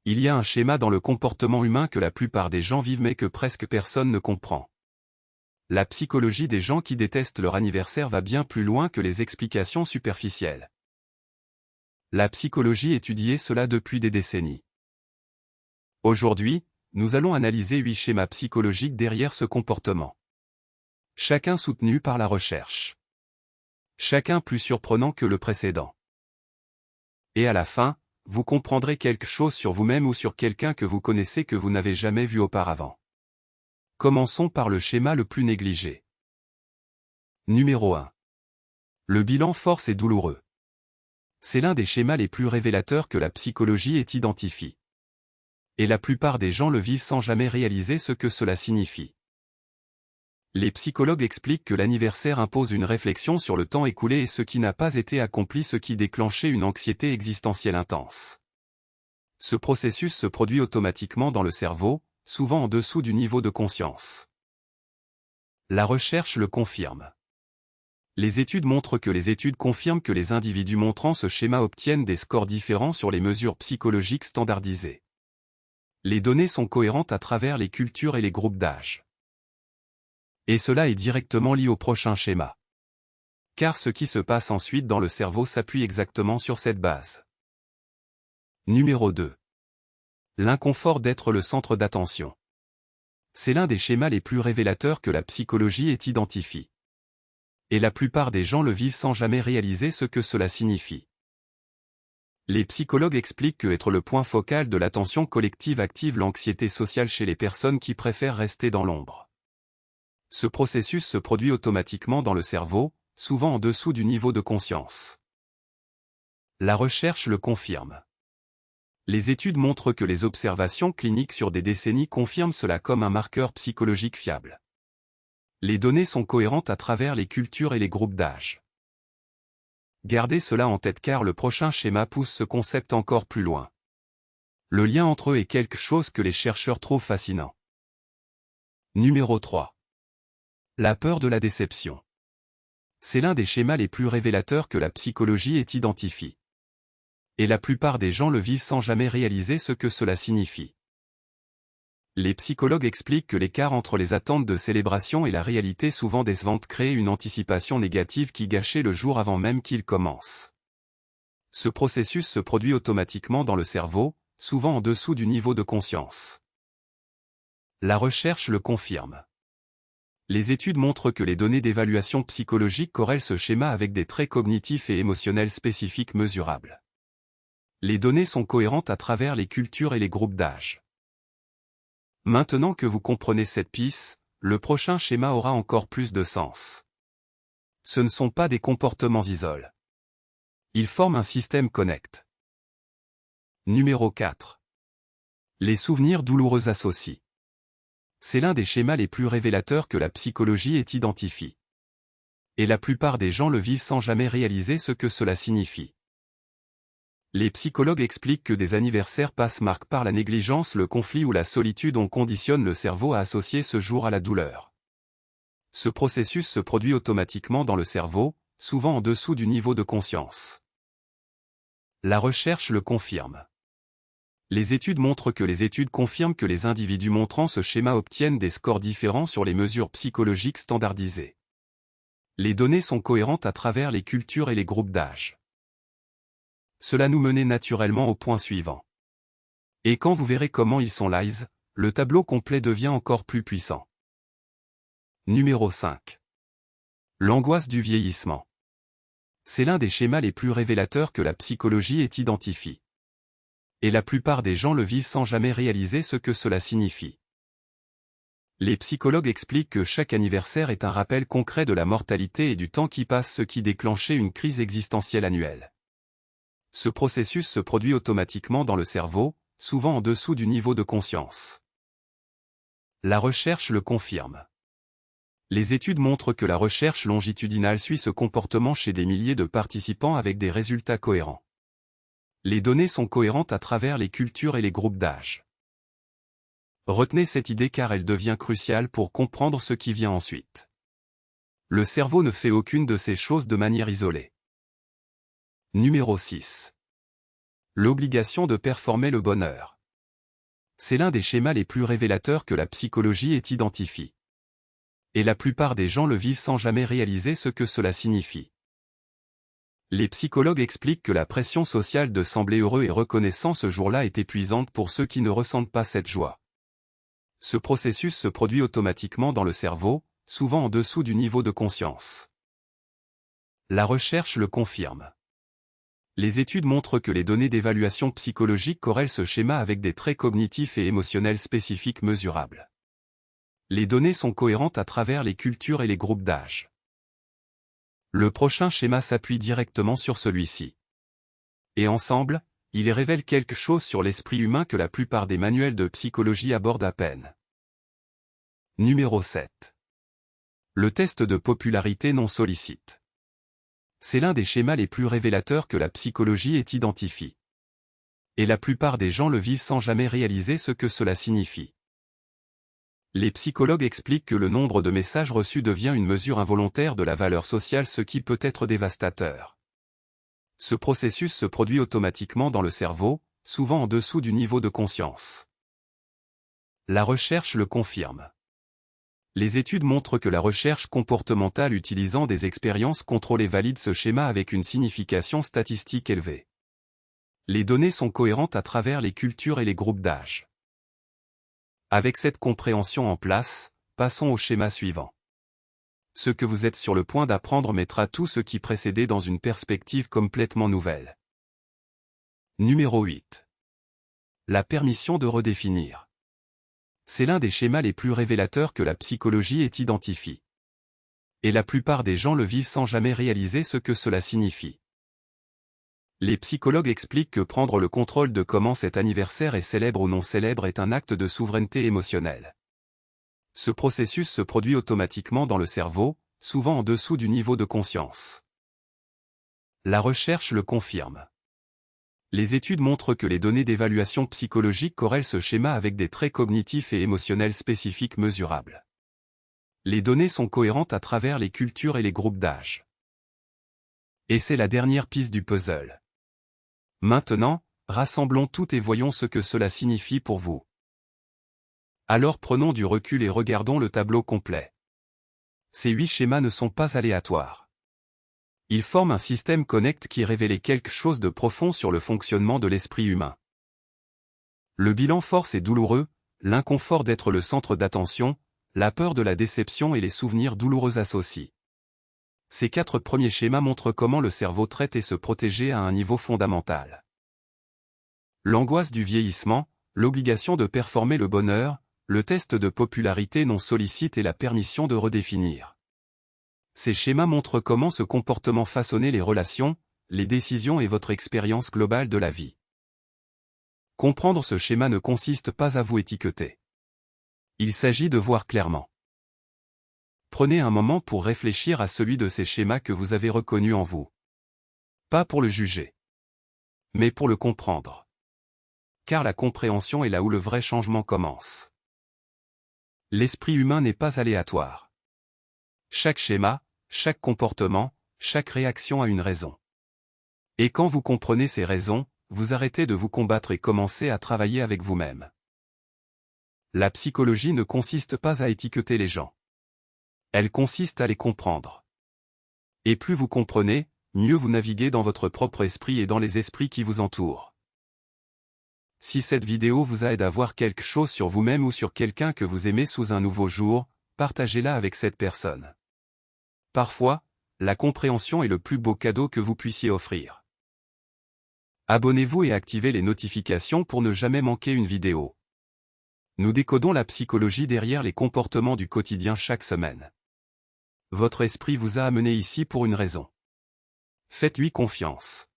Il y a un schéma dans le comportement humain que la plupart des gens vivent mais que presque personne ne comprend. La psychologie des gens qui détestent leur anniversaire va bien plus loin que les explications superficielles. La psychologie étudie cela depuis des décennies. Aujourd'hui, nous allons analyser 8 schémas psychologiques derrière ce comportement. Chacun soutenu par la recherche. Chacun plus surprenant que le précédent. Et à la fin, vous comprendrez quelque chose sur vous-même ou sur quelqu'un que vous connaissez que vous n'avez jamais vu auparavant. Commençons par le schéma le plus négligé. Numéro 1. Le bilan force et douloureux. C'est l'un des schémas les plus révélateurs que la psychologie ait identifié. Et la plupart des gens le vivent sans jamais réaliser ce que cela signifie. Les psychologues expliquent que l'anniversaire impose une réflexion sur le temps écoulé et ce qui n'a pas été accompli, ce qui déclenchait une anxiété existentielle intense. Ce processus se produit automatiquement dans le cerveau, souvent en dessous du niveau de conscience. La recherche le confirme. Les études montrent que les individus montrant ce schéma obtiennent des scores différents sur les mesures psychologiques standardisées. Les données sont cohérentes à travers les cultures et les groupes d'âge. Et cela est directement lié au prochain schéma. Car ce qui se passe ensuite dans le cerveau s'appuie exactement sur cette base. Numéro 2. L'inconfort d'être le centre d'attention. C'est l'un des schémas les plus révélateurs que la psychologie ait identifié. Et la plupart des gens le vivent sans jamais réaliser ce que cela signifie. Les psychologues expliquent que être le point focal de l'attention collective active l'anxiété sociale chez les personnes qui préfèrent rester dans l'ombre. Ce processus se produit automatiquement dans le cerveau, souvent en dessous du niveau de conscience. La recherche le confirme. Les études montrent que les observations cliniques sur des décennies confirment cela comme un marqueur psychologique fiable. Les données sont cohérentes à travers les cultures et les groupes d'âge. Gardez cela en tête car le prochain schéma pousse ce concept encore plus loin. Le lien entre eux est quelque chose que les chercheurs trouvent fascinant. Numéro 3. La peur de la déception. C'est l'un des schémas les plus révélateurs que la psychologie ait identifié. Et la plupart des gens le vivent sans jamais réaliser ce que cela signifie. Les psychologues expliquent que l'écart entre les attentes de célébration et la réalité souvent décevante crée une anticipation négative qui gâchait le jour avant même qu'il commence. Ce processus se produit automatiquement dans le cerveau, souvent en dessous du niveau de conscience. La recherche le confirme. Les études montrent que les données d'évaluation psychologique corrèlent ce schéma avec des traits cognitifs et émotionnels spécifiques mesurables. Les données sont cohérentes à travers les cultures et les groupes d'âge. Maintenant que vous comprenez cette piste, le prochain schéma aura encore plus de sens. Ce ne sont pas des comportements isolés. Ils forment un système connect. Numéro 4. Les souvenirs douloureux associés. C'est l'un des schémas les plus révélateurs que la psychologie ait identifié. Et la plupart des gens le vivent sans jamais réaliser ce que cela signifie. Les psychologues expliquent que des anniversaires passent marquent par la négligence, le conflit ou la solitude. On conditionne le cerveau à associer ce jour à la douleur. Ce processus se produit automatiquement dans le cerveau, souvent en dessous du niveau de conscience. La recherche le confirme. Les études montrent que les individus montrant ce schéma obtiennent des scores différents sur les mesures psychologiques standardisées. Les données sont cohérentes à travers les cultures et les groupes d'âge. Cela nous menait naturellement au point suivant. Et quand vous verrez comment ils sont lies, le tableau complet devient encore plus puissant. Numéro 5. L'angoisse du vieillissement. C'est l'un des schémas les plus révélateurs que la psychologie ait identifié. Et la plupart des gens le vivent sans jamais réaliser ce que cela signifie. Les psychologues expliquent que chaque anniversaire est un rappel concret de la mortalité et du temps qui passe, ce qui déclenchait une crise existentielle annuelle. Ce processus se produit automatiquement dans le cerveau, souvent en dessous du niveau de conscience. La recherche le confirme. Les études montrent que la recherche longitudinale suit ce comportement chez des milliers de participants avec des résultats cohérents. Les données sont cohérentes à travers les cultures et les groupes d'âge. Retenez cette idée car elle devient cruciale pour comprendre ce qui vient ensuite. Le cerveau ne fait aucune de ces choses de manière isolée. Numéro 6. L'obligation de performer le bonheur. C'est l'un des schémas les plus révélateurs que la psychologie ait identifié. Et la plupart des gens le vivent sans jamais réaliser ce que cela signifie. Les psychologues expliquent que la pression sociale de sembler heureux et reconnaissant ce jour-là est épuisante pour ceux qui ne ressentent pas cette joie. Ce processus se produit automatiquement dans le cerveau, souvent en dessous du niveau de conscience. La recherche le confirme. Les études montrent que les données d'évaluation psychologique corrèlent ce schéma avec des traits cognitifs et émotionnels spécifiques mesurables. Les données sont cohérentes à travers les cultures et les groupes d'âge. Le prochain schéma s'appuie directement sur celui-ci. Et ensemble, il révèle quelque chose sur l'esprit humain que la plupart des manuels de psychologie abordent à peine. Numéro 7. Le test de popularité non sollicite. C'est l'un des schémas les plus révélateurs que la psychologie ait identifié. Et la plupart des gens le vivent sans jamais réaliser ce que cela signifie. Les psychologues expliquent que le nombre de messages reçus devient une mesure involontaire de la valeur sociale, ce qui peut être dévastateur. Ce processus se produit automatiquement dans le cerveau, souvent en dessous du niveau de conscience. La recherche le confirme. Les études montrent que la recherche comportementale utilisant des expériences contrôlées valide ce schéma avec une signification statistique élevée. Les données sont cohérentes à travers les cultures et les groupes d'âge. Avec cette compréhension en place, passons au schéma suivant. Ce que vous êtes sur le point d'apprendre mettra tout ce qui précédait dans une perspective complètement nouvelle. Numéro 8. La permission de redéfinir. C'est l'un des schémas les plus révélateurs que la psychologie ait identifié. Et la plupart des gens le vivent sans jamais réaliser ce que cela signifie. Les psychologues expliquent que prendre le contrôle de comment cet anniversaire est célèbre ou non célèbre est un acte de souveraineté émotionnelle. Ce processus se produit automatiquement dans le cerveau, souvent en dessous du niveau de conscience. La recherche le confirme. Les études montrent que les données d'évaluation psychologique corrèlent ce schéma avec des traits cognitifs et émotionnels spécifiques mesurables. Les données sont cohérentes à travers les cultures et les groupes d'âge. Et c'est la dernière piste du puzzle. Maintenant, rassemblons tout et voyons ce que cela signifie pour vous. Alors prenons du recul et regardons le tableau complet. Ces 8 schémas ne sont pas aléatoires. Ils forment un système connect qui révèle quelque chose de profond sur le fonctionnement de l'esprit humain. Le bilan force et douloureux, l'inconfort d'être le centre d'attention, la peur de la déception et les souvenirs douloureux associés. Ces 4 premiers schémas montrent comment le cerveau traite et se protéger à un niveau fondamental. L'angoisse du vieillissement, l'obligation de performer le bonheur, le test de popularité non sollicite et la permission de redéfinir. Ces schémas montrent comment ce comportement façonnait les relations, les décisions et votre expérience globale de la vie. Comprendre ce schéma ne consiste pas à vous étiqueter. Il s'agit de voir clairement. Prenez un moment pour réfléchir à celui de ces schémas que vous avez reconnu en vous. Pas pour le juger, mais pour le comprendre. Car la compréhension est là où le vrai changement commence. L'esprit humain n'est pas aléatoire. Chaque schéma, chaque comportement, chaque réaction a une raison. Et quand vous comprenez ces raisons, vous arrêtez de vous combattre et commencez à travailler avec vous-même. La psychologie ne consiste pas à étiqueter les gens. Elle consiste à les comprendre. Et plus vous comprenez, mieux vous naviguez dans votre propre esprit et dans les esprits qui vous entourent. Si cette vidéo vous aide à voir quelque chose sur vous-même ou sur quelqu'un que vous aimez sous un nouveau jour, partagez-la avec cette personne. Parfois, la compréhension est le plus beau cadeau que vous puissiez offrir. Abonnez-vous et activez les notifications pour ne jamais manquer une vidéo. Nous décodons la psychologie derrière les comportements du quotidien chaque semaine. Votre esprit vous a amené ici pour une raison. Faites-lui confiance.